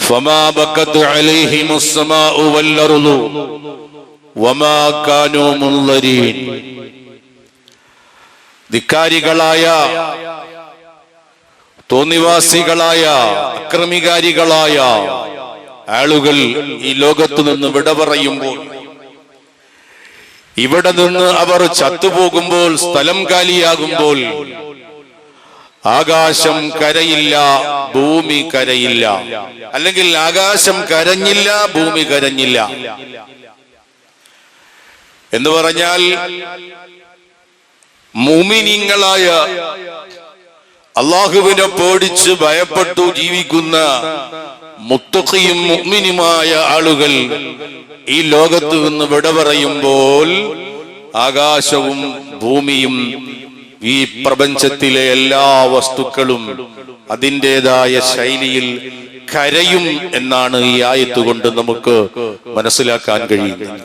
فما بكت عليهم السماء والأرض وما كانوا منظرين. ധിക്കാരികളായ, തോന്നിവാസികളായ, അക്രമികാരികളായ ആളുകൾ ഈ ലോകത്തു നിന്ന് വിട പറയുമ്പോൾ, ഇവിടെ നിന്ന് അവർ ചത്തുപോകുമ്പോൾ, സ്ഥലം കാലിയാകുമ്പോൾ ആകാശം കരയില്ല, ഭൂമി കരയില്ല. അല്ലെങ്കിൽ ആകാശം കരഞ്ഞില്ല, ഭൂമി കരഞ്ഞില്ല എന്ന് പറഞ്ഞാൽ മുഅ്മിനീങ്ങളായ, അല്ലാഹുവിനെ പേടിച്ച് ഭയപ്പെട്ടു ജീവിക്കുന്ന മുത്തഖിയും മുഅ്മിനുമായ ആളുകൾ ഈ ലോകത്ത് നിന്ന് വിട പറയുമ്പോൾ ആകാശവും ഭൂമിയും ഈ പ്രപഞ്ചത്തിലെ എല്ലാ വസ്തുക്കളും അതിൻ്റെതായ ശൈലിയിൽ കരയും എന്നാണ് ഈ ആയത്ത് കൊണ്ട് നമുക്ക് മനസ്സിലാക്കാൻ കഴിയുന്നത്.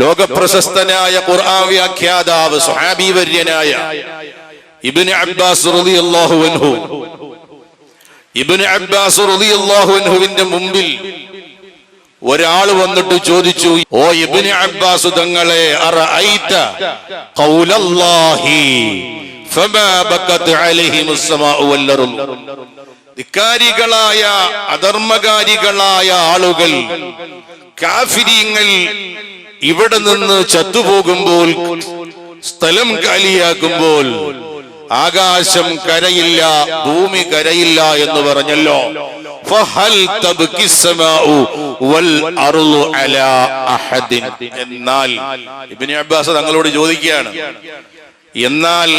ലോകപ്രശസ്തനായ ഖുർആൻ വ്യാഖ്യാതാവ് സ്വഹാബി വര്യനായ ഇബ്നു അബ്ബാസ് റളിയല്ലാഹു അൻഹു, ഇബ്നു അബ്ബാസ് റളിയല്ലാഹു അൻഹുവിന്റെ മുമ്പിൽ ഒരാൾ വന്നിട്ട് ചോദിച്ചു, ഓ ഇബ്നു അബ്ബാസ് തങ്ങളെ, അറഅയ്ത ഖൗലല്ലാഹി ഫമാ ബക്കത് അലൈഹിമുസ് സമാഉ വൽ അർദ്. ധിക്കാരികളായ, അധർമ്മകാരികളായ ആളുകൾ, കാഫിരീങ്ങൾ ഇവിടെ നിന്ന് ചത്തുപോകുമ്പോൾ, സ്ഥലം കാലിയാക്കുമ്പോൾ ആകാശം കരയില്ല, ഭൂമി കരയില്ല എന്ന് പറഞ്ഞല്ലോ. ഫഹൽ തബ്കി സമാഉ വൽ അർളു അലാ അഹദിൻ. എന്നാൽ ഇബ്നു അബ്ബാസ് തങ്ങളോട് ചോദിക്കുകയാണ്, എന്നാൽ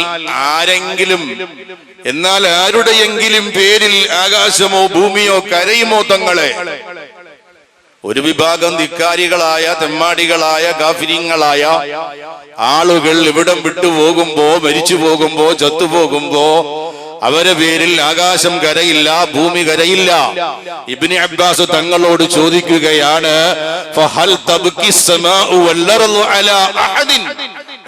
ആരുടെയെങ്കിലും പേരിൽ ആകാശമോ ഭൂമിയോ കരയുമോ തങ്ങളെ? ഒരു വിഭാഗം ധിക്കാരികളായ, തെമ്മാടികളായ, കാഫിരീങ്ങളായ ആളുകൾ ഇവിടം വിട്ടു പോകുമ്പോ, മരിച്ചു പോകുമ്പോ, ചത്തുപോകുമ്പോ അവരെ പേരിൽ ആകാശം കരയില്ല, ഭൂമി കരയില്ല. ഇബ്നു അബ്ബാസ് തങ്ങളോട് ചോദിക്കുകയാണ്, ഫഹൽ തബ്കി സമാഉ വൽ അർളു അലാ അഹദിൻ.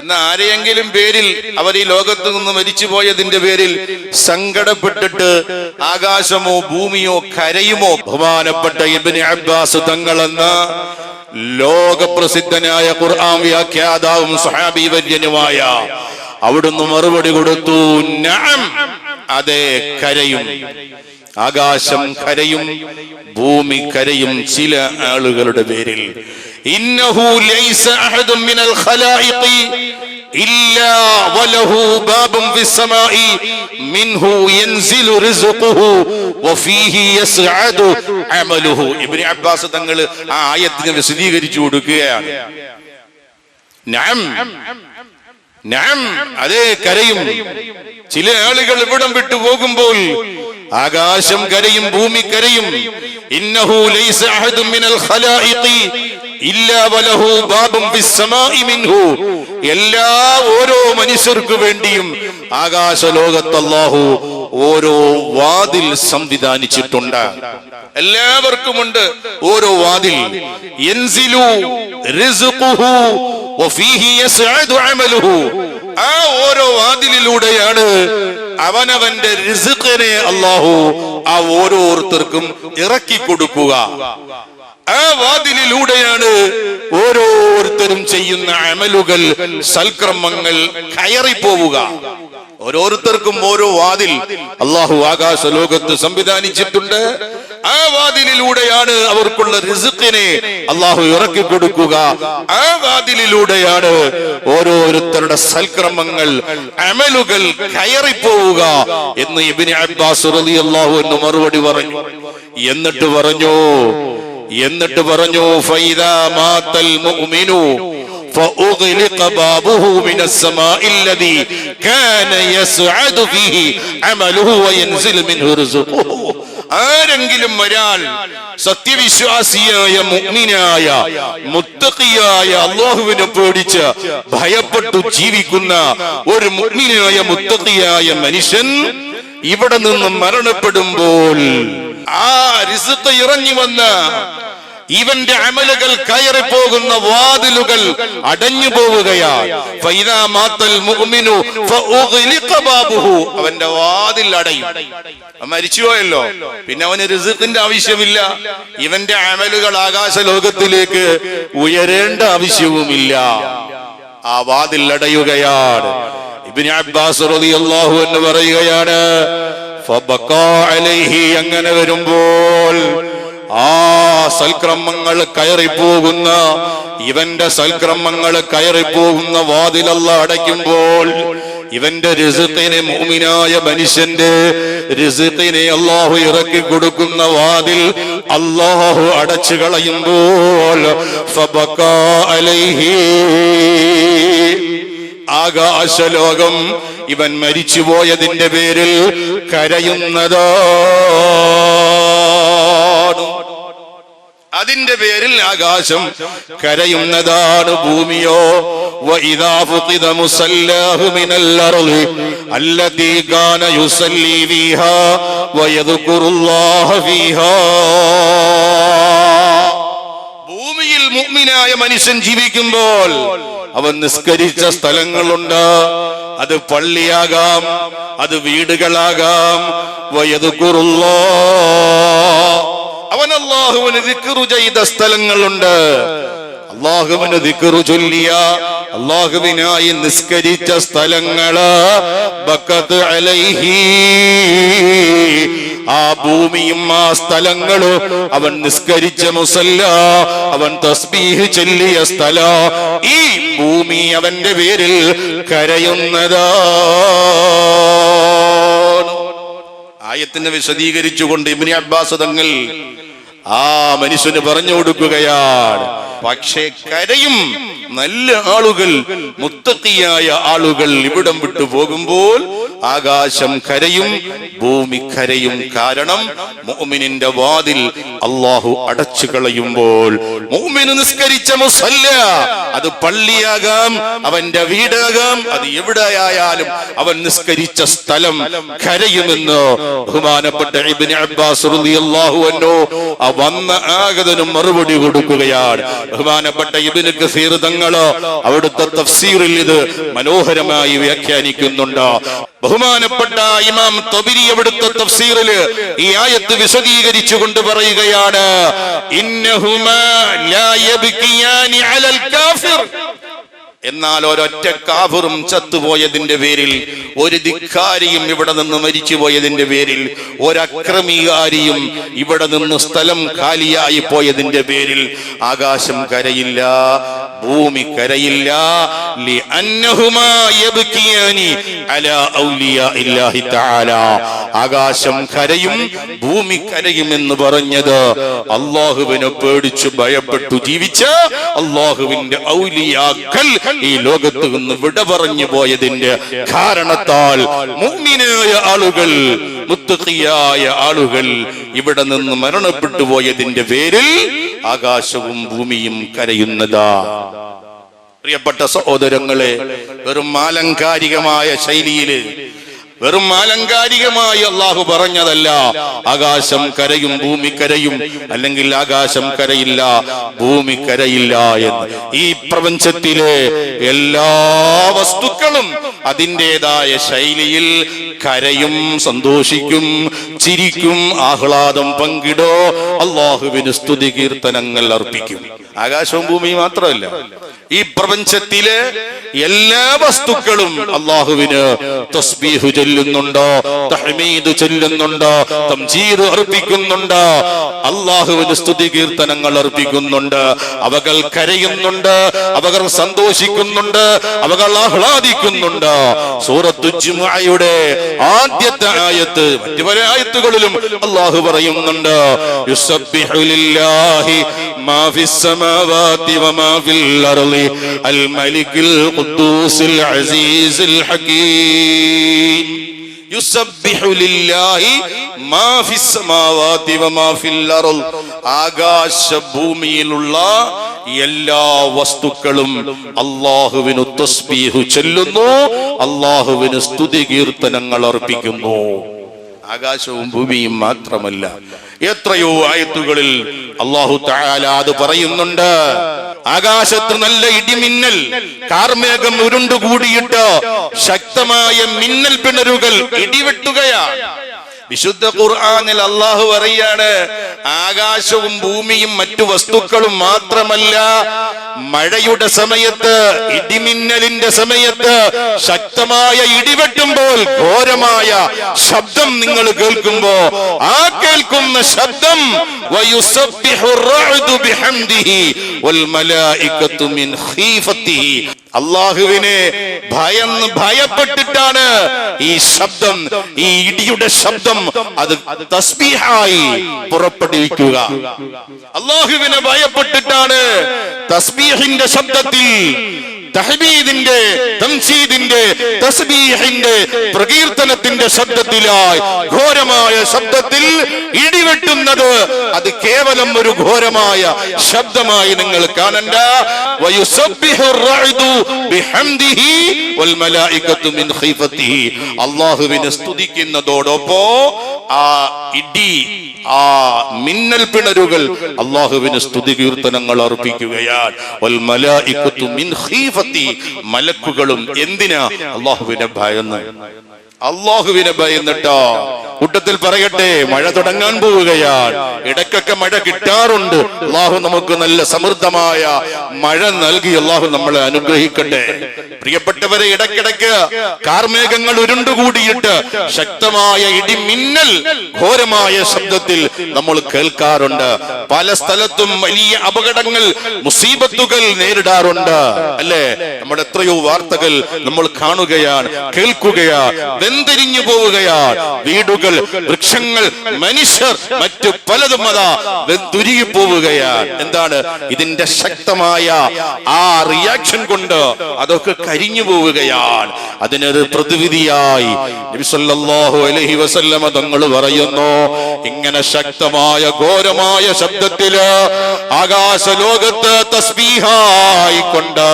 എന്ന ആരെയെങ്കിലും പേരിൽ, അവർ ഈ ലോകത്ത് നിന്ന് മരിച്ചു പോയതിന്റെ പേരിൽ സങ്കടപ്പെട്ടിട്ട് ആകാശമോ ഭൂമിയോ കരയുമോ? ബഹുമാനപ്പെട്ട ഇബ്നു അബ്ബാസ് തങ്ങളെന്ന ലോകപ്രസിദ്ധനായ ഖുർആൻ വ്യാഖ്യാതാവും സ്വഹാബി വര്യനുമായ അവിടുന്ന് മറുപടി കൊടുത്തു, നഅം, അതെ, കരയും. ആകാശം കരയും, ഭൂമി കരയും ചില ആളുകളുടെ പേരിൽ. ഇന്നഹു ലൈസ അഹദുൻ മിനൽ ഖലായിഖി ഇല്ലാ വലഹു ബാബുൻ ഫിസ്സമാഇ മിൻഹു യൻസിലു റിസ്ഖുഹു വഫീഹി യസ്അദു അമലുഹു. ഇബ്നു അബ്ബാസ് തങ്ങൾ ആ ആയത്തിനെ വിശദീകരിച്ചു കൊടുക്കുകയാണ്. നഅം, നഅം, അതേ, കരയും. ചില ആളുകൾ ഇവിടം വിട്ടു പോകുമ്പോൾ ആകാശം കരയും, ഭൂമി കരയും. ഇന്നഹു ലൈസ അഹദുൻ മിനൽ ഖലായിഖി ഇല്ലാ വലഹു ബാബുൻ ഫിസ്സമാഇ മിൻഹു. ഓരോ മനുഷ്യർക്ക് വേണ്ടിയും ആകാശ ലോകത്ത് അല്ലാഹു ഓരോ വാതിൽ സംവിധാനിച്ചിട്ടുണ്ട്. എല്ലാവർക്കുമുണ്ട് ഓരോ വാതിൽ. യൻസിലു റിസ്ഖുഹു വഫീഹി യസ്അദു അമലുഹു. ആ ഓരോ വാതിലിലൂടെയാണ് അവനവന്റെ റിസ്ഖിനെ അല്ലാഹു ആ ഓരോരുത്തർക്കും ഇറക്കി കൊടുക്കുക. ആ വാതിലിലൂടെയാണ് ഓരോരുത്തരും ചെയ്യുന്ന അമലുകൾ, സൽക്കർമ്മങ്ങൾ കയറിപ്പോവുക. ഓരോരുത്തർക്കും ഓരോ വാതിൽ അല്ലാഹു ആകാശ ലോകത്ത് സംവിധാനിച്ചിട്ടുണ്ട്. ആ വാതിലിലൂടെയാണ് അവർക്കുള്ള റിസ്ഖിനെ അല്ലാഹു ഇറക്കി കൊടുക്കുക. ആ വാതിലിലൂടെയാണ് ഓരോരുത്തരുടെ സൽക്രമങ്ങൾ, അമലുകൾ കയറിപ്പോവുക എന്ന് ഇബ്നു അബ്ബാസ് റളിയല്ലാഹു അൻഹു മറുപടി പറഞ്ഞു. എന്നിട്ട് പറഞ്ഞു ഫൈദാ മാതൽ മുഅ്മിനു فأغلق بابه من السماء الذي كان يسعد فيه عمله وينزل منه رزقه. ആരെങ്കിലും ഒരാൾ സത്യവിശ്വാസിയായ, മുഅ്മിനായ, മുത്തഖിയായ, അല്ലാഹുവിനെ പേടിച്ച് ഭയപ്പെട്ടു ജീവിക്കുന്ന ഒരു മുഅ്മിനായ, മുത്തഖിയായ മനുഷ്യൻ ഇവിടെ നിന്ന് മരണപ്പെടുമ്പോൾ ആ റിസ്ഖ് ഇറങ്ങി വന്ന് ഇവന്റെ അമലുകൾ കയറിപ്പോകുന്ന വാതിലുകൾ അടഞ്ഞു പോവുകയാണ്. അവന്റെ വാതിൽ അടയും. മരിച്ചുപോയല്ലോ, പിന്നെ അവന് റിസ്ഖിന്റെ ആവശ്യമില്ല. ഇവന്റെ അമലുകൾ ആകാശ ലോകത്തിലേക്ക് ഉയരേണ്ട ആവശ്യവുമില്ല. ആ വാതിൽ അടയുകയാണ്. ഇബ്നു അബ്ബാസ് റളിയല്ലാഹു അൻഹു പറയുകയാണ്, ഫബഖാ അലൈഹി, അങ്ങനെ വരുമ്പോൾ ആ സൽക്രമങ്ങൾ കയറിപ്പോകുന്ന, ഇവന്റെ സൽക്രമങ്ങൾ കയറിപ്പോകുന്ന വാതിൽ അല്ലാഹു അടയ്ക്കുമ്പോൾ, ഇവന്റെ റിസ്ഖിനെ, മുഅ്മിനായ മനുഷ്യന്റെ റിസ്ഖിനെ അല്ലാഹു ഇറക്കി കൊടുക്കുന്ന വാതിൽ അല്ലാഹു അടച്ചു കളയുമ്പോൾ ഫബഖാ അലൈഹി, ആകാശലോകം ഇവൻ മരിച്ചുപോയതിന്റെ പേരിൽ കരയുന്നതാണ്. അതിന്റെ പേരിൽ ആകാശം കരയുന്നതാണ്. ഭൂമിയോ വഇദാ ഫുഖിദ മുസല്ലാഹു മിനൽ അർളി അല്ലതി കാന യുസല്ലി ഫീഹാ വയദ്കുറുല്ലാഹ ഫീഹാ. ഭൂമിയിൽ മുഅ്മിനായ മനുഷ്യൻ ജീവിക്കുമ്പോൾ അവൻ നിസ്കരിച്ച സ്ഥലങ്ങളുണ്ട്. അത് പള്ളിയാകാം, അത് വീടുകളാകാം. അവൻ അല്ലാഹുവിനെ ദിക്ർ ചെയ്ത സ്ഥലങ്ങളുണ്ട്. അല്ലാഹുവിനെ ദിക്ർ ചൊല്ലിയ, അല്ലാഹുവിനായി നിസ്കരിച്ച സ്ഥലങ്ങള് ബഖത് അലൈഹി, ആ ഭൂമിയും ആ സ്ഥലങ്ങളും അവൻ നിസ്കരിച്ച മുസല്ല, അവൻ തസ്ബീഹ് ചൊല്ലിയ സ്ഥല, ഈ ഭൂമി അവന്റെ പേരിൽ കരയുന്നതാണ്. ആയത്തിനെ വിശദീകരിച്ചുകൊണ്ട് ഇബ്നു അബ്ബാസ് തങ്ങൾ ആ മനുഷ്യന് പറഞ്ഞു കൊടുക്കുകയാണ്. പക്ഷേ കരയും നല്ല ആളുകൾ, മുത്തഖിയായ ആളുകൾ ഇവിടം വിട്ടു പോകുമ്പോൾ ആകാശം കരയും, ഭൂമി കരയും. കാരണം മുഅ്മിനിന്റെ വാതിൽ അല്ലാഹു അടച്ചു കളയുമ്പോൾ, മുഅ്മിൻ നിസ്കരിച്ച മുസല്ല, അത് പള്ളിയാകാം, അവന്റെ വീടാകാം, അത് എവിടെയായാലും അവൻ നിസ്കരിച്ച സ്ഥലം കരയുമെന്ന് ബഹുമാനപ്പെട്ട ഇബ്നു അബ്ബാസ് റളിയല്ലാഹു അൻഹു വന്ന ആഗതനും മറുപടി കൊടുക്കുകയാണ്. ബഹുമാനപ്പെട്ട ഇബ്നു കസീർ തങ്ങള് അവിടുത്തെ തഫ്സീറിൽ ഇത് മനോഹരമായി വ്യാഖ്യാനിക്കുന്നുണ്ട്. ബഹുമാനപ്പെട്ട ഇമാം തബരി അവിടുത്തെ തഫ്സീറിൽ ഈ ആയത്ത് വിശദീകരിച്ചുകൊണ്ട് പറയുകയാണ്, ഇന്നഹുമാ ലാ യബ്കിയാനി അലൽ കാഫിർ. എന്നാൽ ഒരൊറ്റ കാഫിറും ചത്തുപോയതിന്റെ പേരിൽ, ഒരു ധിക്കാരിയും ഇവിടെ നിന്ന് മരിച്ചുപോയതിന്റെ പേരിൽ, ഒരക്രമികാരിയും ഇവിടെ നിന്ന് സ്ഥലം കാലിയായി പോയതിന്റെ പേരിൽ ആകാശം കരയില്ല, ഭൂമി കരയില്ല. ലിഅന്നഹുമാ യബ്കിയാനി അലാ ഔലിയാഇല്ലാഹി തആല. ആകാശം കരയും, ഭൂമി കരയും എന്ന് പറഞ്ഞത് അല്ലാഹുവിനെ പേടിച്ചു ഭയപ്പെട്ടു ജീവിച്ച അല്ലാഹുവിന്റെ ഔലിയാക്കൾ ഈ ലോകത്ത് നിന്ന് വിട പറഞ്ഞു പോയതിന്റെ കാരണത്താൽ മുഅ്മിനായ ആളുകൾ, മുത്തഖിയായ ആളുകൾ ഇവിടെ നിന്ന് മരണപ്പെട്ടു പോയതിന്റെ പേരിൽ ആകാശവും ഭൂമിയും കരയുന്നതാ. പ്രിയപ്പെട്ട സഹോദരങ്ങളെ, വെറും ആലങ്കാരികമായ ശൈലിയില്, വെറും ആലങ്കാരികമായി അള്ളാഹു പറഞ്ഞതല്ല ആകാശം കരയും ഭൂമി കരയും, അല്ലെങ്കിൽ ആകാശം കരയില്ല ഭൂമി കരയില്ല എന്ന്. ഈ പ്രപഞ്ചത്തിലെ എല്ലാ വസ്തുക്കളും അതിൻ്റെതായ ശൈലിയിൽ കരയും, സന്തോഷിക്കും, ചിരിക്കും, ആഹ്ലാദം പങ്കിടോ, അള്ളാഹുവിന് സ്തുതി കീർത്തനങ്ങൾ അർപ്പിക്കും. ആകാശവും ഭൂമിയും മാത്രമല്ല, ഈ പ്രപഞ്ചത്തിലെ എല്ലാ വസ്തുക്കളും അള്ളാഹുവിന് തസ്ബീഹ് ചൊല്ലുന്നുണ്ടോ, തഹ്മീദ് ചൊല്ലുന്നുണ്ടോ, തംജീദ് അർപ്പിക്കുന്നുണ്ട്, അള്ളാഹുവിന് സ്തുതി കീർത്തനങ്ങൾ അർപ്പിക്കുന്നുണ്ട്. അവകൾ കരയുന്നുണ്ട്, അവകൾ സന്തോഷിക്കുന്നുണ്ട്, അവകൾ ആഹ്ലാദിക്കുന്നുണ്ട്. സൂറത്തു ജുമുഅയുടെ ആദ്യത്തെ ആയത്ത്, മറ്റു പല ആയത്തുകളിലും അള്ളാഹു പറയുന്നുണ്ട്, യുസബ്ബിഹു ലില്ലാഹി മാ ഫിസ് സമാവാതി വമാ ഫിൽ അർളി അൽ മലിക്കുൽ ഖുദ്ദൂസുൽ അസീസുൽ ഹകീം. യുസബ്ബിഹു ലില്ലാഹി മാ ഫിസ് സമാവാതി വമാ ഫിൽ അർള്. ആകാശ ഭൂമിയിലുള്ള എല്ലാ വസ്തുക്കളും അല്ലാഹുവിന് തസ്ബീഹ് ചൊല്ലുന്നു, അല്ലാഹുവിന് സ്തുതി കീർത്തനങ്ങൾ അർപ്പിക്കുന്നു. ആകാശവും ഭൂമിയും മാത്രമല്ല, എത്രയോ ആയത്തുകളിൽ അല്ലാഹു തആല അത് പറയുന്നുണ്ട്. ആകാശത്ത് നല്ല ഇടിമിന്നൽ, കാർമേഘം ഉരുണ്ടുകൂടിയിട്ട് ശക്തമായ മിന്നൽ പിണരുകൾ ഇടിവെട്ടുകയാണ്. വിശുദ്ധ ഖുർആനിൽ അല്ലാഹു പറയാണ്, ആകാശവും ഭൂമിയും മറ്റു വസ്തുക്കളും മാത്രമല്ല, മഴയുടെ സമയത്ത്, ഇടിമിന്നലിന്റെ സമയത്ത് ശക്തമായ ഇടിവെട്ടുമ്പോൾ ഘോരമായ ശബ്ദം നിങ്ങൾ കേൾക്കുമ്പോ ആ കേൾക്കുന്ന ശബ്ദം വയുസബ്ബിഹു റഅദു ബിഹംദിഹി വൽ മലായികതു മിൻ ഖീഫത്തിഹി, അല്ലാഹുവിനെ ഭയപ്പെട്ടിട്ടാണ് ഈ ശബ്ദം, ഈ ഇടിയുടെ ശബ്ദം അത് തസ്ബീഹായി പുറപ്പെടുവിക്കുക. അല്ലാഹുവിനെ ഭയപ്പെട്ടിട്ടാണ് തസ്ബീഹിന്റെ ശബ്ദത്തിൽ, തഹ്മീദിന്റെ, തംസീദിന്റെ, തസ്ബീഹിന്റെ, പ്രകീർത്തനത്തിന്റെ ശബ്ദത്തിലായി ഘോരമായ ശബ്ദത്തിൽ ഇടിവെട്ടുന്നത്. അത് കേവലം ഒരു ഘോരമായ ശബ്ദമായി നിങ്ങൾ കാണണ്ട. വയുസബ്ബിഹു റഅദു ബിഹംദിഹി വൽ മലായികതു മിൻ ഖീഫത്തിഹി, അല്ലാഹുവിനെ സ്തുതിക്കുന്നതോടൊപ്പം ആ ഇടി, ആ മിന്നൽ പിണരുകൾ അല്ലാഹുവിന് സ്തുതി കീർത്തനങ്ങൾ അർപ്പിക്കുകയാണ്. വൽ മലായികതു മിൻ ഖീഫത്തി, മലക്കുകളും എന്തിനാ? അല്ലാഹുവിനെ ഭയന്ന്, അല്ലാഹുവിനെ ഭയന്നിട്ടോ. കൂട്ടത്തിൽ പറയട്ടെ, മഴ തുടങ്ങാൻ പോവുകയാണ്. ഇടയ്ക്കൊക്കെ മഴ കിട്ടാറുണ്ട്. അല്ലാഹു നമുക്ക് നല്ല സമൃദ്ധമായ മഴ നൽകി അല്ലാഹു നമ്മളെ അനുഗ്രഹിക്കട്ടെ. പ്രിയപ്പെട്ടവരെ, ഇടയ്ക്കിടയ്ക്ക് കാർമേഘങ്ങൾ ഉരുണ്ടുകൂടിയിട്ട് ശക്തമായ ഇടിമിന്നൽ ഘോരമായ ശബ്ദത്തിൽ നമ്മൾ കേൾക്കാറുണ്ട്. പല സ്ഥലത്തും വലിയ അപകടങ്ങൾ, മുസീബത്തുകൾ നേരിടാറുണ്ട്, അല്ലേ? നമ്മുടെ എത്രയോ വാർത്തകൾ നമ്മൾ കാണുകയാണ്, കേൾക്കുകയാണ്. വെന്തിരിഞ്ഞു പോവുകയാണ് വീടുകൾ, വൃക്ഷങ്ങൾ, മനുഷ്യർ, മറ്റു പലതും അതാ വെന്തുരുകി പോവുകയാണ്. എന്താണ്? ഇതിന്റെ ശക്തമായ ആ റിയാക്ഷൻ കൊണ്ട് അതൊക്കെ കരിഞ്ഞു പോവുകയാണ്. അതിനൊരു പ്രതിവിധിയായി നബി സല്ലല്ലാഹു അലൈഹി വസല്ലമ തങ്ങൾ പറയുന്നു, ഇങ്ങനെ ശക്തമായ ഘോരമായ ശബ്ദത്തില് ആകാശ ലോകത്ത് തസ്ബീഹായി കൊണ്ട്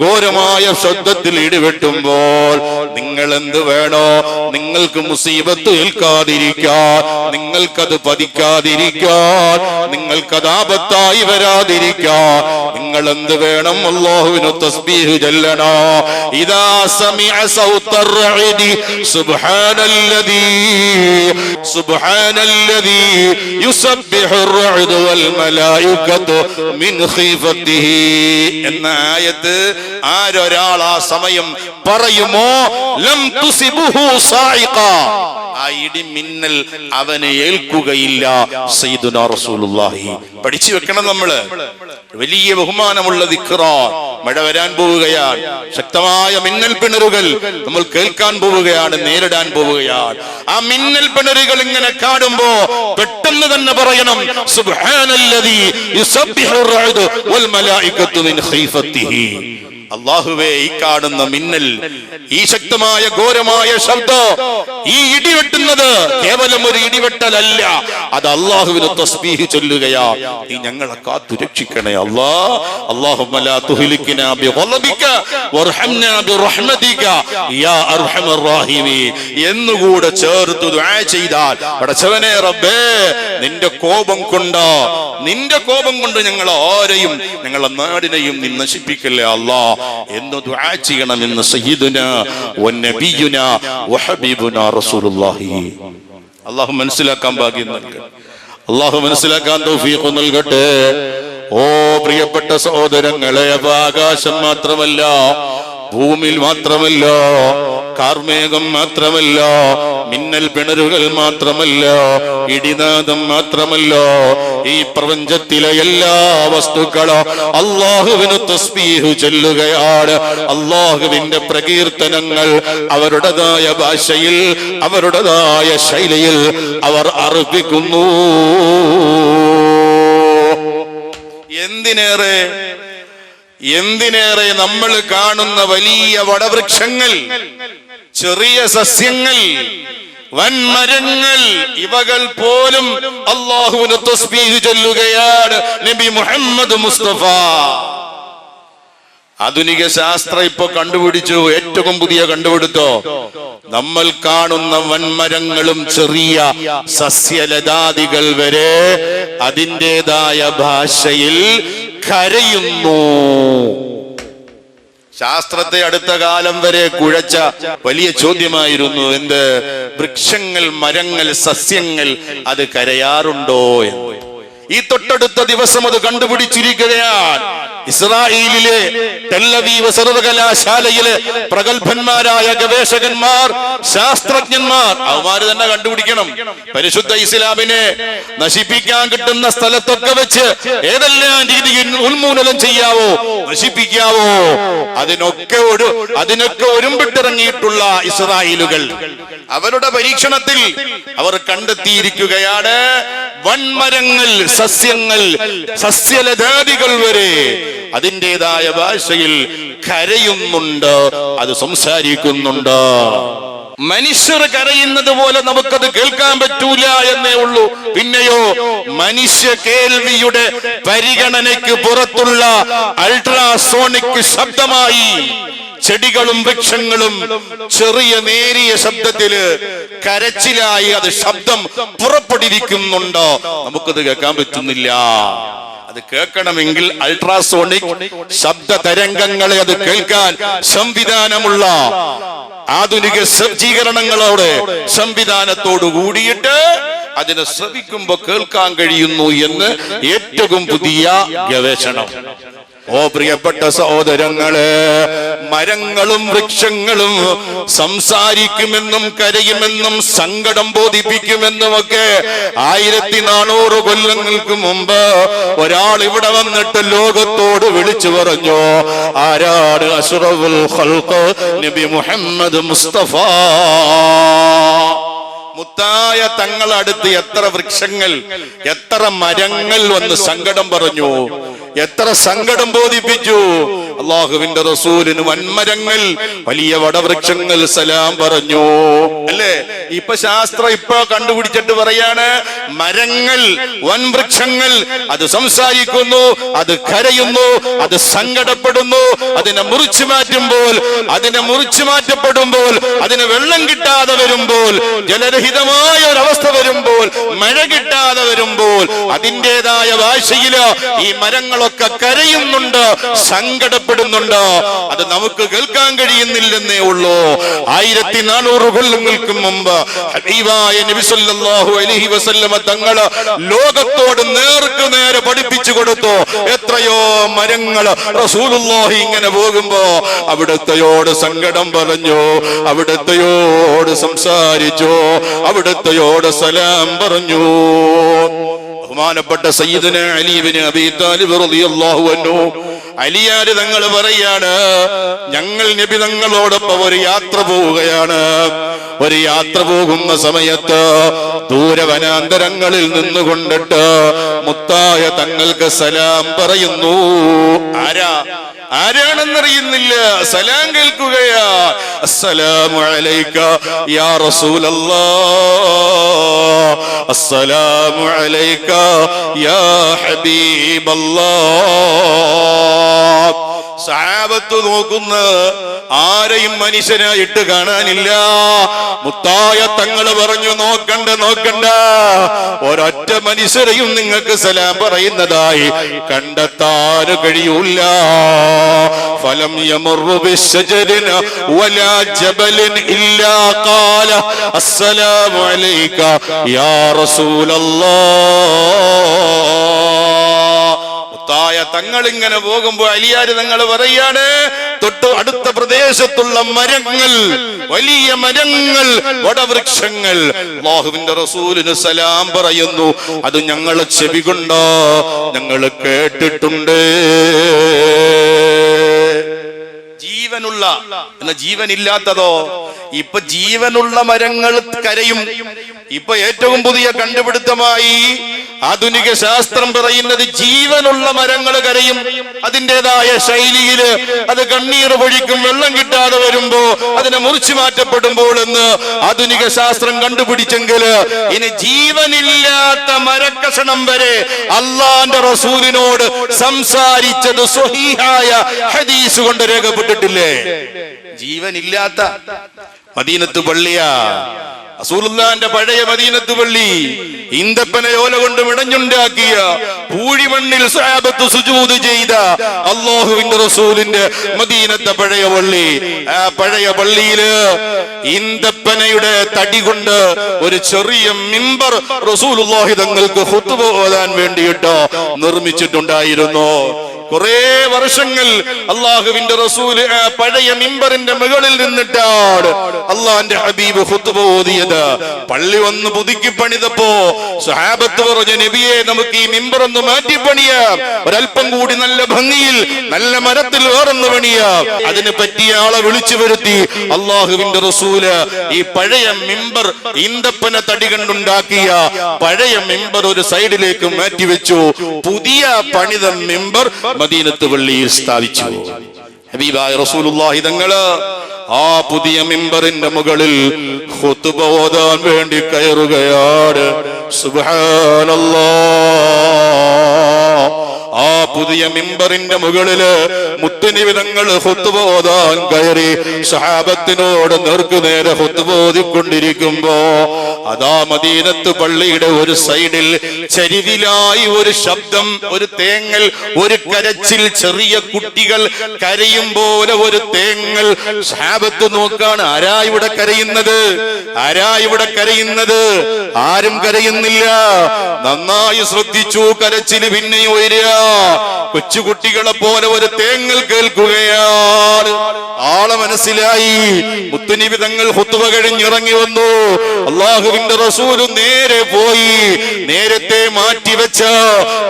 ഘോരമായ ശബ്ദത്തിൽ ഇടിവെട്ടുമ്പോൾ നിങ്ങൾ എന്ത് വേണോ? നിങ്ങൾക്ക് മുസീബത്ത് ഏൽക്കാതിരിക്കാൻ, നിങ്ങൾക്കത് പതിക്കാതിരിക്കാൻ, നിങ്ങൾക്കത് ആപത്തായി വരാതിരിക്കാൻ നിങ്ങൾ എന്ത് വേണം? അല്ലാഹുവിനെ തസ്ബീഹ് ചൊല്ലണോ. ഇദാ സമിഅ സൗത്തർ റഅദി സുബ്ഹാനല്ലദീ സുബ്ഹാനല്ലദീ യുസബ്ബിഹു റഅദു വൽ മലായികതു മിൻ ഖീഫത്തിഹി എന്ന ആയത്ത് ആരൊരാൾ ആ സമയം പറയുമോ, ലം തുസിബുഹു സായിഖ, ആ ഇടിമിന്നൽ അവനെ ഏൽക്കുകയില്ല. സയ്യിദുനാ റസൂലുള്ളാഹി പഠിച്ചു വെക്കണം. നമ്മള് വലിയ ബഹുമാനമുള്ള ദിക്റാൻ. മഴ വരാൻ പോവുകയാണ്, ശക്തമായ മിന്നൽ പിണരുകൾ നമ്മൾ കേൾക്കാൻ പോവുകയാണ്, നേരിടാൻ പോവുകയാണ്. ആ മിന്നൽ പിണരുകൾ ഇങ്ങനെ കാണുമ്പോ പെട്ടെന്ന് തന്നെ പറയണം, സുബ്ഹാനല്ലദീ യുസബ്ബിഹു റഅദു വൽ മലായികതു മിൻ ഖീഫത്തിഹി. അല്ലാഹുവേ, ഈ കാണുന്ന മിന്നൽ, ഈ ശക്തമായ ഘോരമായ ശബ്ദം, ഈ ഇടിവെട്ടുന്നത് കേവലം ഒരു ഇടിവെട്ടലല്ല, അത് അല്ലാഹുവിനെ തസ്ബീഹ് ചൊല്ലുകയാ. നീ ഞങ്ങളെ കാത്തു രക്ഷിക്കണേ അല്ലാ. അല്ലാഹുമ്മ ലാ തുഹ്ലിക്നാ ബിഗളബിക വർഹംനാ ബിറഹ്മതിക യാ അർഹമർ റഹീമീൻ എന്നുകൂടെ ചേർത്ത് ദുആ ചെയ്താൽ, പടച്ചവനെ റബ്ബേ, നിന്റെ കോപം കൊണ്ട് ഞങ്ങൾ ആരെയും, ഞങ്ങളെ നാടിനെയും നീ നശിപ്പിക്കല്ലേ അല്ലാ എന്ന് ദുആ ചെയ്യണമെന്ന് സയ്യിദുനാ വനബിയുനാ വഹബീബുനാ റസൂലുള്ളാഹി. അല്ലാഹു മനസ്സിലാക്കാൻ ഭാഗ്യം നൽകട്ടെ, അല്ലാഹു മനസ്സിലാക്കാൻ തൗഫീഖ് നൽകട്ടെ. ഓ പ്രിയപ്പെട്ട സഹോദരങ്ങളെ, ആകാശം മാത്രമല്ല, ഭൂമിയിൽ മാത്രമല്ല, കാർമേഘം മാത്രമല്ല, മിന്നൽ പിണരുകൾ മാത്രമല്ല, ഇടിനാദം മാത്രമല്ല, ഈ പ്രപഞ്ചത്തിലെ എല്ലാ വസ്തുക്കളും അല്ലാഹുവിന് തസ്ബീഹ് ചൊല്ലുകയാണ്. അല്ലാഹുവിന്റെ പ്രകീർത്തനങ്ങൾ അവരുടേതായ ഭാഷയിൽ, അവരുടേതായ ശൈലിയിൽ അവർ അർപ്പിക്കുന്നു. എന്തിനേറെ നമ്മൾ കാണുന്ന വലിയ വടവൃക്ഷങ്ങൾ, ചെറിയ സസ്യങ്ങൾ, വൻമരങ്ങൾ, ഇവകൾ പോലും അല്ലാഹുവിനെ തസ്ബീഹ് ചൊല്ലുകയാണ്. നബി മുഹമ്മദ് മുസ്തഫ ആധുനിക ശാസ്ത്രം ഇപ്പൊ കണ്ടുപിടിച്ചു ഏറ്റവും പുതിയ കണ്ടുപിടുത്തോ, നമ്മൾ കാണുന്ന വൻമരങ്ങളും ചെറിയ സസ്യലതാദികൾ വരെ അതിൻ്റെതായ ഭാഷയിൽ കരയുന്നു. ശാസ്ത്രത്തെ അടുത്ത കാലം വരെ കുഴച്ച വലിയ ചോദ്യമായിരുന്നു എന്ത്? വൃക്ഷങ്ങൾ, മരങ്ങൾ, സസ്യങ്ങൾ അത് കരയാറുണ്ടോ എന്ന്. ഈ തൊട്ടടുത്ത ദിവസം അത് കണ്ടുപിടിച്ചിരിക്കുകയാണ്. ഇസ്രായേലിലെ ടെല്ലവീവ് സർവകലാശാലയിലെ പ്രഗത്ഭന്മാരായ ഗവേഷകന്മാർ, ശാസ്ത്രജ്ഞന്മാർ, അവന്മാര് തന്നെ കണ്ടുപിടിക്കണം. പരിശുദ്ധ ഇസ്ലാമിനെ നശിപ്പിക്കാൻ കിട്ടുന്ന സ്ഥലത്തൊക്കെ വെച്ച് ഏതെല്ലാം രീതിയിൽ ഉന്മൂലനം ചെയ്യാവോ, നശിപ്പിക്കാവോ, അതിനൊക്കെ ഒരുമ്പിട്ടിറങ്ങിയിട്ടുള്ള ഇസ്രായേലുകൾ അവരുടെ പരീക്ഷണത്തിൽ അവർ കണ്ടെത്തിയിരിക്കുകയാണ്, വൻമരങ്ങൾ, സസ്യങ്ങൾ, സസ്യലതാദികൾ വരെ അതിൻ്റെതായ ഭാഷയിൽ കരയുന്നുണ്ട്, അത് സംസാരിക്കുന്നുണ്ട്. മനുഷ്യർ കരയുന്നത് പോലെ നമുക്കത് കേൾക്കാൻ പറ്റൂല എന്നേ ഉള്ളൂ. പിന്നെയോ മനുഷ്യ കേൾവിയുടെ പരിഗണനയ്ക്ക് പുറത്തുള്ള അൾട്രാസോണിക് ശബ്ദമായി ചെടികളും വൃക്ഷങ്ങളും ചെറിയ നേരിയ ശബ്ദത്തില് കരച്ചിലായി അത് ശബ്ദം പുറപ്പെട്ടിരിക്കുന്നുണ്ടോ, നമുക്കത് കേൾക്കാൻ പറ്റുന്നില്ല. അത് കേൾക്കണമെങ്കിൽ അൾട്രാസോണിക് ശബ്ദ തരംഗങ്ങളെ അത് കേൾക്കാൻ സംവിധാനമുള്ള ആധുനിക സജ്ജീകരണങ്ങളോടെ സംവിധാനത്തോടു കൂടിയിട്ട് അതിനെ ശ്രവിക്കുമ്പോ കേൾക്കാൻ കഴിയുന്നു എന്ന് ഏറ്റവും പുതിയ ഗവേഷണം. ഓ പ്രിയപ്പെട്ട സഹോദരങ്ങളെ, മരങ്ങളും വൃക്ഷങ്ങളും സംസാരിക്കുമെന്നും കരയുമെന്നും സങ്കടം ബോധിപ്പിക്കുമെന്നുമൊക്കെ 1400 കൊല്ലങ്ങൾക്ക് മുമ്പ് ഒരാൾ ഇവിടെ വന്നിട്ട് ലോകത്തോട് വിളിച്ചു പറഞ്ഞു. ആരാണ്? അഷ്റഫുൽ ഖൽഖ് നബി മുഹമ്മദ് മുസ്തഫ. മുത്തായ തങ്ങളടുത്ത് എത്ര വൃക്ഷങ്ങൾ, എത്ര മരങ്ങൾ വന്ന് സങ്കടം പറഞ്ഞു, എത്ര സങ്കടം ബോധിപ്പിച്ചു. അള്ളാഹുവിന്റെ റസൂലിന് വൻമരങ്ങൾ, വലിയ വടവൃക്ഷങ്ങൾ സലാം പറഞ്ഞു. അല്ലേ? ഇപ്പൊ ശാസ്ത്രം ഇപ്പൊ കണ്ടുപിടിച്ചിട്ട് പറയാണ്, മരങ്ങൾ, വൻവൃക്ഷങ്ങൾ അത് സംസാരിക്കുന്നു, അത് കരയുന്നു, അത് സങ്കടപ്പെടുന്നു. അതിനെ മുറിച്ചു മാറ്റപ്പെടുമ്പോൾ, അതിന് വെള്ളം കിട്ടാതെ വരുമ്പോൾ, ജലരഹിതമായ ഒരവസ്ഥ വരുമ്പോൾ, മഴ കിട്ടാതെ വരുമ്പോൾ അതിൻ്റെതായ ഭാഷയില് ഈ മരങ്ങളൊക്കെ കരയുന്നുണ്ട്, സങ്കടപ്പെടുന്നുണ്ട്. അത് നമുക്ക് കേൾക്കാൻ കഴിയുന്നില്ലെന്നേ ഉള്ളൂ. 1400 കൊല്ലങ്ങൾക്ക് മുമ്പ് ഹബീബായ നബി സല്ലല്ലാഹു അലൈഹി വസല്ലമ തങ്ങള് ലോകത്തോട് നേർക്ക് നേരെ പഠിപ്പിച്ചു കൊടുത്തു. എത്രയോ മരങ്ങൾ റസൂലുള്ളാഹി ഇങ്ങനെ പോകുമ്പോ അവിടുത്തെയോട് സങ്കടം പറഞ്ഞു, അവിടുത്തെയോട് സംസാരിച്ചു, അവിടുത്തെയോട് സലാം പറഞ്ഞു. ബഹുമാനപ്പെട്ട സയ്യിദുന അലി ഇബ്നു അബീ താലിബ് റളിയല്ലാഹു അൻഹു അലിയാര് തങ്ങൾ പറയാണ്, ഞങ്ങൾ നബി തങ്ങളോടൊപ്പം ഒരു യാത്ര പോവുകയാണ്. ഒരു യാത്ര പോകുന്ന സമയത്ത് ദൂരവനാന്തരങ്ങളിൽ നിന്നുകൊണ്ടിട്ട് മുത്തായ തങ്ങൾക്ക് സലാം പറയുന്നു. ആരാണെന്നറിയുന്നില്ല, സലാം കേൾക്കുകയാ. അസ്സലാമു അലൈക യാ റസൂലല്ലാഹ്, അസ്സലാമു അലൈക യാ ഹബീബല്ലാഹ്. സഹാബത്ത് നോക്കുന്ന ആരെയും മനുഷ്യനായിട്ട് കാണാനില്ല. മുത്തായ തങ്ങൾ പറഞ്ഞു, നോക്കണ്ട, ഒരൊറ്റ മനുഷ്യരെയും നിങ്ങൾക്ക് സലാം പറയുന്നതായി കണ്ടെത്താൻ കഴിയൂല. ഫലം യമറു ബിശ്ശജരിൻ വലാ ജബലിൻ ഇല്ലാ ഖാല അസ്സലാമു അലൈക യാ റസൂലല്ലാഹ്. മുത്തായ തങ്ങൾ ഇങ്ങനെ പോകുമ്പോ അലിയാര് തങ്ങൾ പറയാണ്, തൊട്ട് അടുത്ത പ്രദേശത്തുള്ള മരങ്ങൾ, വലിയ മരങ്ങൾ, വടവൃക്ഷങ്ങൾ അല്ലാഹുവിന്റെ റസൂലിന് സലാം പറയുന്നു. അത് ഞങ്ങളെ ചെവി കൊണ്ടോ ഞങ്ങൾ കേട്ടിട്ടുണ്ട്. ജീവനുള്ള എന്ന ജീവനില്ലാത്തതോ? ഇപ്പൊ ജീവനുള്ള മരങ്ങൾ കരയും. ഇപ്പൊ ഏറ്റവും പുതിയ കണ്ടുപിടുത്തമായി ആധുനിക ശാസ്ത്രം പറയുന്നത് ജീവനുള്ള മരങ്ങൾ കരയും, അതിൻ്റെതായ ശൈലിയില്. അത് കണ്ണീർ പൊഴിക്കും വെള്ളം കിട്ടാതെ വരുമ്പോ, അതിനെ മുറിച്ചു മാറ്റപ്പെടുമ്പോൾ എന്ന് ആധുനിക ശാസ്ത്രം കണ്ടുപിടിച്ചെങ്കിൽ ഇനി ജീവനില്ലാത്ത മരക്കഷണം വരെ അള്ളാന്റെ റസൂലിനോട് സംസാരിച്ചത് സ്വഹീഹായ ഹദീസ് കൊണ്ട് രേഖപ്പെട്ടിട്ടില്ലേ? ജീവനില്ലാത്ത മദീനത്ത് പള്ളിയാ റസൂലുള്ളാഹിന്റെ പഴയ മദീനത്ത് പള്ളി. ഈന്തപ്പനയോല കൊണ്ട് മിടഞ്ഞുണ്ടാക്കിയ പൂഴിമണ്ണിൽ സ്വഹാബത്ത് സുജൂദ് ചെയ്ത അല്ലാഹുവിന്റെ റസൂലിന്റെ മദീനത്തെ പഴയ പള്ളി. ആ പഴയ പള്ളിയില് ഈന്തപ്പനയുടെ തടി കൊണ്ട് ഒരു ചെറിയ മിമ്പർ റസൂലുള്ളാഹി തങ്ങൾക്ക് ഖുത്ബ ഓതാൻ വേണ്ടിയിട്ട് നിർമ്മിച്ചിട്ടുണ്ടായിരുന്നു. കുറെ വർഷങ്ങൾ അള്ളാഹുവിന്റെ റസൂല് പഴയ മിമ്പറിന്റെ മുകളിൽ നിന്നിട്ടാണ് അള്ളാന്റെ ഹബീബ് ഖുത്ബ ഓതിയത്. പള്ളി ഒന്ന് പുതുക്കി പണിതപ്പോ സ്വഹാബത്ത് പറഞ്ഞു, നബിയെ നമുക്ക് ഈ മിമ്പർ ഒന്ന് മാറ്റി പണിയാം, ഒരല്പം കൂടി നല്ല ഭംഗിയിൽ നല്ല മരത്തിൽ വേറൊന്ന് പണിയാം. അതിന് പറ്റിയ ആളെ വിളിച്ചു വരുത്തി അള്ളാഹുവിന്റെ റസൂല് ഈ പഴയ മിമ്പർ ഈന്തപ്പന തടി കണ്ടുണ്ടാക്കിയ പഴയ മിമ്പർ ഒരു സൈഡിലേക്ക് മാറ്റിവെച്ചു. പുതിയ പണിത മിമ്പർ മദീനത്ത് പള്ളിയിൽ സ്ഥാപിച്ചു. ഹബീബായ റസൂലുള്ളാഹി തങ്ങള് ആ പുതിയ മിമ്പറിന്റെ മുകളിൽ ഖുത്ബ ഓതാൻ വേണ്ടി കയറുകയാണ്. സുബ്ഹാനല്ലാഹ്. ആ പുതിയ മിമ്പറിന്റെ മുകളില് മുത്തുനബി തങ്ങൾ ഖുത്ബ ഓതാൻ കയറി സഹാബത്തിനോട് നേർക്കുനേരെ ഖുത്ബ ഓതിക്കൊണ്ടിരിക്കുമ്പോ അതാ മദീനത്ത് പള്ളിയുടെ ഒരു സൈഡിൽ ചരിവിലായി ഒരു ശബ്ദം, ഒരു തേങ്ങൽ, ഒരു കരച്ചിൽ. ചെറിയ കുട്ടികൾ കരയും പോലെ ഒരു തേങ്ങൽ. സഹാബത്ത് നോക്കാണ്, ആരാ ഇവിടെ കരയുന്നത്? ആരാ ഇവിടെ കരയുന്നത്? ആരും കരയുന്നില്ല. നന്നായി ശ്രദ്ധിച്ചു. കരച്ചില് പിന്നെ ഉയരുക. കൊച്ചുകുട്ടികളെ പോലെ ഒരു തേങ്ങൽ കേൾക്കുകയാണ്. ആളെ മനസ്സിലായി. മുത്തുനബി തങ്ങൾ ഖുത്ബ കഴിഞ്ഞിറങ്ങി വന്നു. അല്ലാഹുവിന്റെ റസൂല് നേരെ പോയി നേരത്തെ മാറ്റിവെച്ച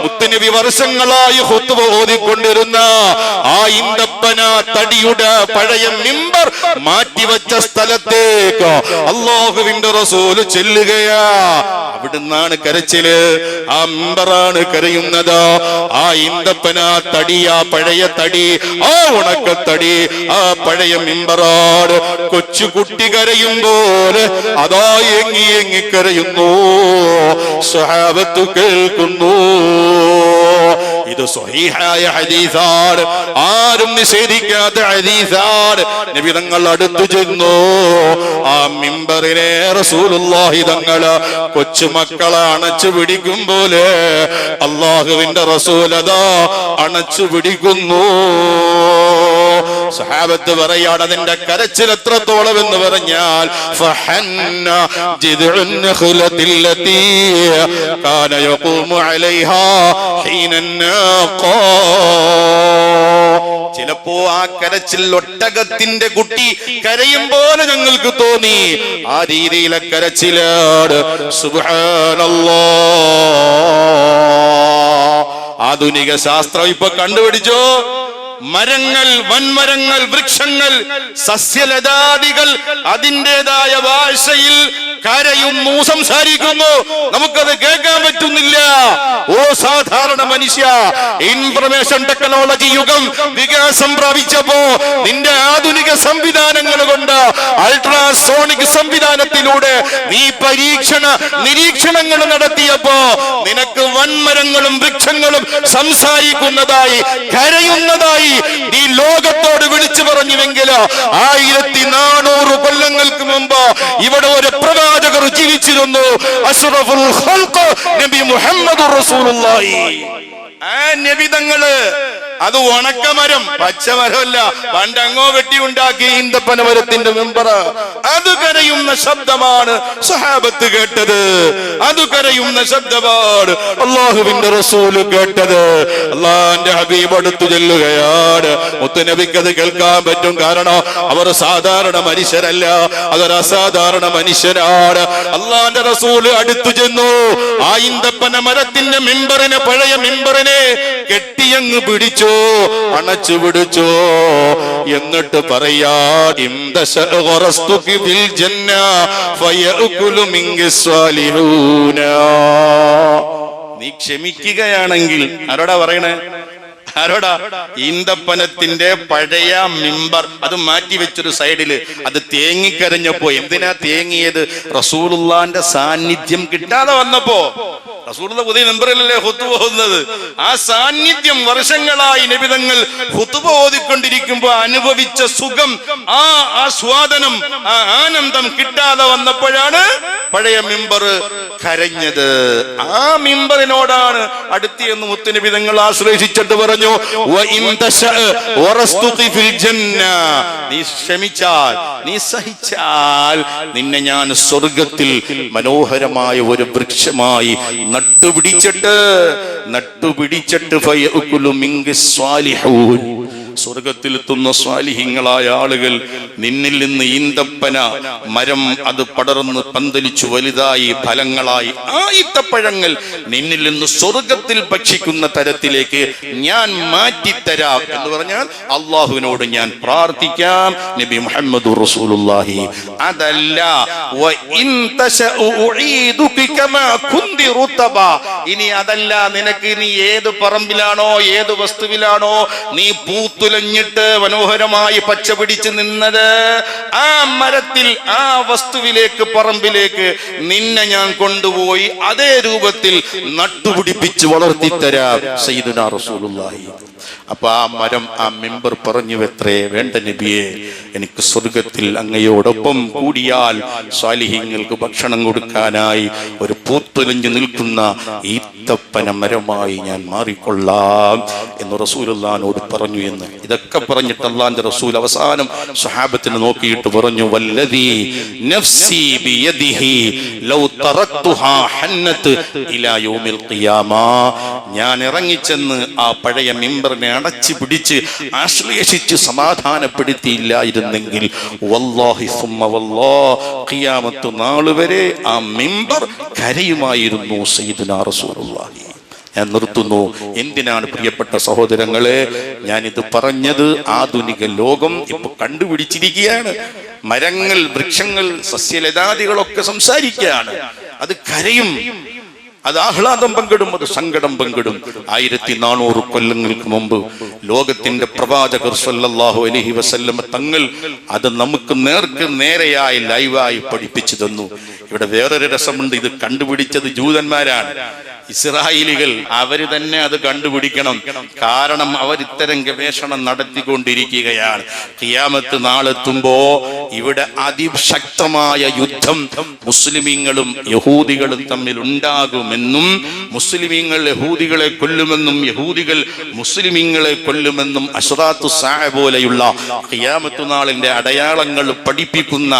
മുത്തുനബി വർഷങ്ങളായി ഖുത്ബ ഓതിക്കൊണ്ടിരുന്ന ആ ഈന്തപ്പന തടിയുടെ പഴയ മിമ്പർ മാറ്റിവെച്ച സ്ഥലത്തേക്ക് അല്ലാഹുവിന്റെ റസൂല് ചെല്ലുകയാ. അവിടുന്നാണ് കരച്ചില്. ആ മിമ്പറാണ് കരയുന്നത്. ആ ഈന്തപ്പന തടി, ആ പഴയ തടി, ആ ഉണക്കത്തടി, ആ പഴയ മിമ്പറാണ്. കൊച്ചുകുട്ടി കരയും പോലെ അതാ എങ്ങി എങ്ങി കരയുന്നു. സ്വഹാബത്ത് കേൾക്കുന്നു. ഇത് സ്വഹീഹായ ഹദീസാണ്, ആരും നിഷേധിക്കാത്ത ഹദീസാണ്. നബി തങ്ങൾ അടുത്തു ചെന്നു. ആ മിമ്പറിനെ റസൂലുള്ളാഹി തങ്ങള് കൊച്ചുമക്കളെ അണച്ചു പിടിക്കും പോലെ അല്ലാഹുവിന്റെ റസൂൽ അതാ അണച്ചു പിടിക്കുന്നു. സഹാബത്ത് പറയാണ്, അതിന്റെ കരച്ചിൽ എത്രത്തോളം എന്ന് പറഞ്ഞാൽ ഫഹന്ന ജിദ്ഉൻ നഖ്ലത്തില്ലതി കാന യഖൂമു അലൈഹാ ഹീനൻ നാഖാ. ചിലപ്പോ ആ കരച്ചിൽ ഒട്ടകത്തിന്റെ കുട്ടി കരയും പോലെ ഞങ്ങൾക്ക് തോന്നി. ആ രീതിയിലെ കരച്ചിലാണ്. സുബ്ഹാനല്ലാഹ്. ആധുനിക ശാസ്ത്രം ഇപ്പൊ കണ്ടുപിടിച്ചോ, മരങ്ങൾ, വൻമരങ്ങൾ, വൃക്ഷങ്ങൾ, സസ്യലതാദികൾ അതിൻ്റെതായ ഭാഷയിൽ കരയുന്നു, സംസാരിക്കുന്നു. നമുക്കത് കേൾക്കാൻ പറ്റുന്നില്ല. ഓ സാധാരണ മനുഷ്യ, ഇൻഫർമേഷൻ ടെക്നോളജി യുഗം വികാസം പ്രാപിച്ചപ്പോ നിന്റെ ആധുനിക സംവിധാനങ്ങൾ കൊണ്ട്, അൾട്രാസോണിക് സംവിധാനത്തിലൂടെ നീ നിരീക്ഷണങ്ങൾ നടത്തിയപ്പോ നിനക്ക് വൻമരങ്ങളും വൃക്ഷങ്ങളും സംസാരിക്കുന്നതായി, കരയുന്നതായി നീ ലോകത്തോട് വിളിച്ചു പറഞ്ഞുവെങ്കിൽ 1400 കൊല്ലങ്ങൾക്ക് മുമ്പ് ഇവിടെ ഒരു പ്രവാചകർ ജീവിച്ചിരുന്നു. അഷ്റഫുൽ ഖൽഖ് നബി മുഹമ്മദ് റസൂലുള്ളാഹി. ആ നബി തങ്ങള് അത് ഉണക്കമരം, പച്ചമരമല്ല, പണ്ടങ്ങോ വെട്ടി ഉണ്ടാക്കി ഈന്തപ്പന മരത്തിന്റെ മെമ്പർ. അത് കരയുന്ന ശബ്ദമാണ് സഹാബത്ത് കേട്ടത്. അത് കരയുന്ന ശബ്ദമാണ് അല്ലാഹുവിന്റെ റസൂല് കേട്ടത്. അല്ലാഹുവിന്റെ ഹബീബ് അടുത്തു ചെല്ലുകയാണ്. മുത്തുനബിക്ക് അത് കേൾക്കാൻ പറ്റും. കാരണം അവർ സാധാരണ മനുഷ്യരല്ല, അതൊരു അസാധാരണ മനുഷ്യരാണ്. അല്ലാഹുവിന്റെ റസൂല് അടുത്തു ചെന്നു. ആ ഈന്തപ്പന മരത്തിന്റെ മെമ്പറിനെ, പഴയ മെമ്പറിനെ കെട്ടിയങ്ങ് പിടിച്ചു, അണച്ചു പിടിച്ചു. എന്നിട്ട് പറയാ, നീ ക്ഷമിക്കുകയാണെങ്കിൽ ആരോടാ പറയണേ? ആരോടാ? ഈന്തപ്പനത്തിന്റെ പഴയ മിമ്പർ അത് മാറ്റി വെച്ചൊരു സൈഡില് അത് തേങ്ങിക്കരഞ്ഞപ്പോ, എന്തിനാ തേങ്ങിയത്? റസൂലുള്ളാന്റെ സാന്നിധ്യം കിട്ടാതെ വന്നപ്പോ. റസൂലുള്ള പുതിയ മെമ്പറിലല്ലേ ഖുതുബ ഓതുന്നത്. ആ സാന്നിധ്യം വർഷങ്ങളായി നബിതങ്ങൾ ഖുതുബ ഓതിക്കൊണ്ടിരിക്കുമ്പോ അനുഭവിച്ച സുഖം, ആ ആസ്വാദനം, ആ ആനന്ദം കിട്ടാതെ വന്നപ്പോഴാണ് പഴയ മിമ്പർ കരഞ്ഞത്. ആ മിമ്പറിനോടാണ് അടുത്ത് എന്ന് മുത്തുനബി തങ്ങൾ ആശ്രയിച്ചിട്ട് പറഞ്ഞു, നീ ക്ഷമിച്ചാൽ, നീ സഹിച്ചാൽ നിന്നെ ഞാൻ സ്വർഗത്തിൽ മനോഹരമായ ഒരു വൃക്ഷമായി നട്ടുപിടിച്ചിട്ട് സ്വർഗത്തിലെത്തുന്ന സ്വാലിഹീങ്ങളായ ആളുകൾ നിന്നിൽ നിന്ന് ഈന്തപ്പന മരം അത് പടർന്ന് പന്തലിച്ചു വലുതായി ഫലങ്ങളായി ആ ഈത്തപ്പഴങ്ങൾ നിന്നിൽ നിന്ന് സ്വർഗത്തിൽ ഭക്ഷിക്കുന്ന തരത്തിലേക്ക് ഞാൻ മാറ്റിത്തരാം എന്ന് പറഞ്ഞാൽ അള്ളാഹുവിനോട് ഞാൻ പ്രാർത്ഥിക്കാം. നബി മുഹമ്മദ് റസൂലുള്ളാഹി. അതല്ല ഇനി അതല്ല, നിനക്ക് നീ ഏത് പറമ്പിലാണോ ഏത് വസ്തുവിലാണോ നീ പൂത്തുലഞ്ഞിട്ട് മനോഹരമായി പച്ച പിടിച്ച് നിന്നത്, ആ മരത്തിൽ ആ വസ്തുവിലേക്ക് പറമ്പിലേക്ക് നിന്നെ ഞാൻ കൊണ്ടുപോയി അതേ രൂപത്തിൽ നട്ടുപിടിപ്പിച്ച് വളർത്തിത്തരാം സയ്യിദുനാ റസൂലുള്ളാഹി. അപ്പൊ ആ മരം, ആ മിമ്പർ പറഞ്ഞു, എത്രേ വേണ്ട നബിയെ, എനിക്ക് സ്വർഗത്തിൽ അങ്ങയോടൊപ്പം കൂടിയാൽ സ്വാലിഹീങ്ങൾക്ക് ഭക്ഷണം കൊടുക്കാനായി ഒരു പൂത്തുലഞ്ഞു നിൽക്കുന്ന ഈത്തപ്പന മരമായി ഞാൻ മാറിക്കൊള്ളാം എന്ന് റസൂലുള്ളാഹിനോട് പറഞ്ഞു എന്ന്. ഇതൊക്കെ പറഞ്ഞിട്ട് അല്ലാഹുവിന്റെ റസൂൽ അവസാനം സ്വഹാബത്തിനെ നോക്കിയിട്ട് പറഞ്ഞു, വല്ലദീ നഫ്സി ബിയദിഹി ലൗ തറക്തുഹാ ഹന്നത് ഇലാ യൗമിൽ ഖിയാമ. ഞാൻ ഇറങ്ങിച്ചെന്ന് ആ പഴയ മിമ്പറിനെ അടച്ചു പിടിച്ച് ആശ്ലേഷിച്ച് സമാധാനപ്പെടുത്തിയില്ലായിരുന്നെങ്കിൽ വല്ലാഹി സുമ്മ വല്ലാഹ് ഖിയാമത്ത് നാൾ വരെ ആ മിമ്പർ കരയുമായിരുന്നു സയ്യിദുനാ റസൂലുള്ളാഹി. ഞാൻ നിർത്തുന്നു. എന്തിനാണ് പ്രിയപ്പെട്ട സഹോദരങ്ങളെ ഞാനിത് പറഞ്ഞത്? ആധുനിക ലോകം ഇപ്പൊ കണ്ടുപിടിച്ചിരിക്കുകയാണ്. മരങ്ങൾ, വൃക്ഷങ്ങൾ, സസ്യലതാദികളൊക്കെ സംസാരിക്കുകയാണ്. അത് കരയും, അത് ആഹ്ലാദം പങ്കിടും, അത് സങ്കടം പങ്കിടും. 1400 കൊല്ലങ്ങൾക്ക് മുമ്പ് ലോകത്തിന്റെ പ്രവാചകർ സല്ലല്ലാഹു അലൈഹി വസല്ലം തങ്ങൾ അത് നമുക്ക് നേർക്ക് നേരെയായി ലൈവായി പഠിപ്പിച്ചു തന്നു. ഇവിടെ വേറൊരു രസമുണ്ട്. ഇത് കണ്ടുപിടിച്ചത് ജൂതന്മാരാണ്, ഇസ്രായേലികൾ. അവര് തന്നെ അത് കണ്ടുപിടിക്കണം. കാരണം അവർ ഇത്തരം ഗവേഷണം നടത്തിക്കൊണ്ടിരിക്കുകയാണ്. ഖിയാമത്ത് നാളെത്തുമ്പോ ഇവിടെ അതിശക്തമായ യുദ്ധം മുസ്ലിമീങ്ങളും യഹൂദികളും തമ്മിൽ ഉണ്ടാകുമെന്നും, മുസ്ലിമീങ്ങൾ യഹൂദികളെ കൊല്ലുമെന്നും യഹൂദികൾ മുസ്ലിമീങ്ങളെ കൊല്ലുമെന്നും അശ്റാത്തു സാഅ പോലെയുള്ള ഖിയാമത്ത് നാളിന്റെ അടയാളങ്ങൾ പഠിപ്പിക്കുന്ന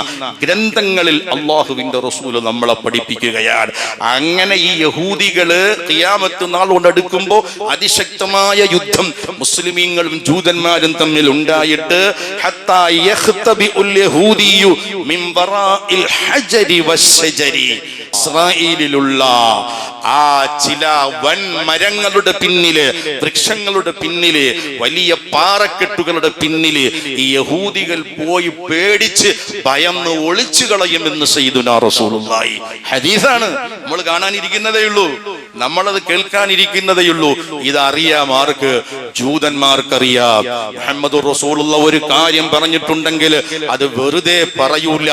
ഗ്രന്ഥങ്ങളിൽ അല്ലാഹുവിന്റെ റസൂൽ നമ്മളെ പഠിപ്പിക്കുകയാണ്. അങ്ങനെ ഈ യഹൂദികൾ ഖിയാമത്ത് നാൾ കൊണ്ടടുക്കുമ്പോ അതിശക്തമായ യുദ്ധം മുസ്ലിമീങ്ങളും ജൂതന്മാരും തമ്മിൽ ഉണ്ടായിട്ട് ഹത്താ യഖ്തബിഉൽ യഹൂദിയു മിൻ വറാഇൽ ഹജരി വശജരി, ഇസ്രായേലിലുള്ള ആ ചില വൻ മരങ്ങളുടെ പിന്നില്, വൃക്ഷങ്ങളുടെ പിന്നില്, വലിയ പാറക്കെട്ടുകളുടെ പിന്നില് ഈ യഹൂദികൾ പോയി പേടിച്ച് ഭയന്ന് ഒളിച്ചു കളയുമെന്ന് സയ്യിദുനാ റസൂലുള്ളാഹി. ഹദീസാണ്, നമ്മൾ കാണാനിരിക്കുന്നതേ ഉള്ളൂ, നമ്മളത് കേൾക്കാനിരിക്കുന്നതേ ഉള്ളൂ. ഇതറിയാം ആർക്ക്? ജൂതന്മാർക്കറിയാം. മുഹമ്മദ് റസൂലുള്ള ഒരു കാര്യം പറഞ്ഞിട്ടുണ്ടെങ്കിൽ അത് വെറുതെ പറയൂല,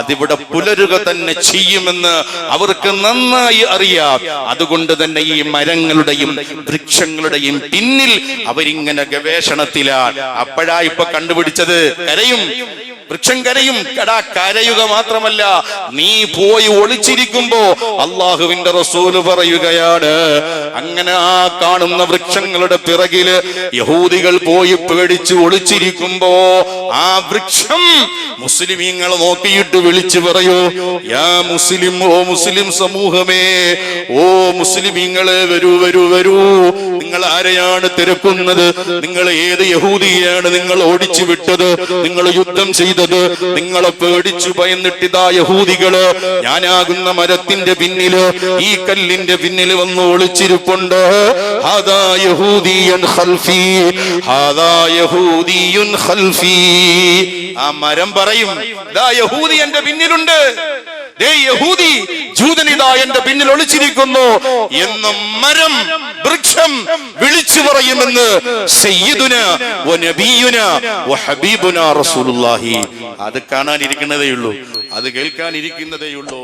അതിവിടെ പുലരുക തന്നെ ചെയ്യുമെന്ന് അവർക്ക് നന്നായി അറിയാം. അതുകൊണ്ട് തന്നെ ഈ മരങ്ങളുടെയും വൃക്ഷങ്ങളുടെയും പിന്നിൽ അവരിങ്ങനെ ഗവേഷണത്തിലാണ്. അപ്പോഴാ ഇപ്പൊ കണ്ടുപിടിച്ചത് കരയും, വൃക്ഷം കരയും. കരയുക മാത്രമല്ല, നീ പോയി ഒളിച്ചിരിക്കുമ്പോ അള്ളാഹുവിന്റെ റസൂല് പറയുകയാണ്, അങ്ങനെ ആ കാണുന്ന വൃക്ഷങ്ങളുടെ പിറകില് യഹൂദികൾ പോയി പേടിച്ച് ഒളിച്ചിരിക്കുമ്പോ ആ വൃക്ഷം മുസ്ലിമീങ്ങൾ നോക്കിയിട്ട് വിളിച്ചു പറയൂ, യാ മുസ്ലിം, ഓ മുസ്ലിം സമൂഹമേ, ഓ മുസ്ലിമീങ്ങളെ, വരൂ വരൂ വരൂ, നിങ്ങൾ ആരെയാണ് തിരക്കുന്നത്? നിങ്ങൾ ഏത് യഹൂദിയാണ് നിങ്ങൾ ഓടിച്ചു വിട്ടത്? നിങ്ങൾ യുദ്ധം ചെയ്തത്? നിങ്ങളെ പേടിച്ചു ഭയന്നിട്ടിതാ യഹൂദികള് ഞാനാകുന്ന മരത്തിന്റെ പിന്നില്, ഈ കല്ലിന്റെ പിന്നില് വന്ന് ഒളിച്ചിരിപ്പുണ്ട്. ഹാദാ യഹൂദിയുൻ ഖൽഫി, ഹാദാ യഹൂദിയുൻ ഖൽഫി. ആ മരം പറയും, ദാ യഹൂദി എന്റെ പിന്നിലുണ്ട്. ദേ യഹൂദി ജൂതനിതാ എന്റെ പിന്നിൽ ഒളിച്ചിരിക്കുന്നു എന്ന് മരം വൃക്ഷം വിളിച്ചു പറയുമെന്ന് സയ്യിദുന വ നബിയുന വ ഹബീബുന റസൂലുള്ളാഹി. അത് കാണാനിരിക്കുന്നതേ ഉള്ളൂ, അത് കേൾക്കാനിരിക്കുന്നതേ ഉള്ളൂ.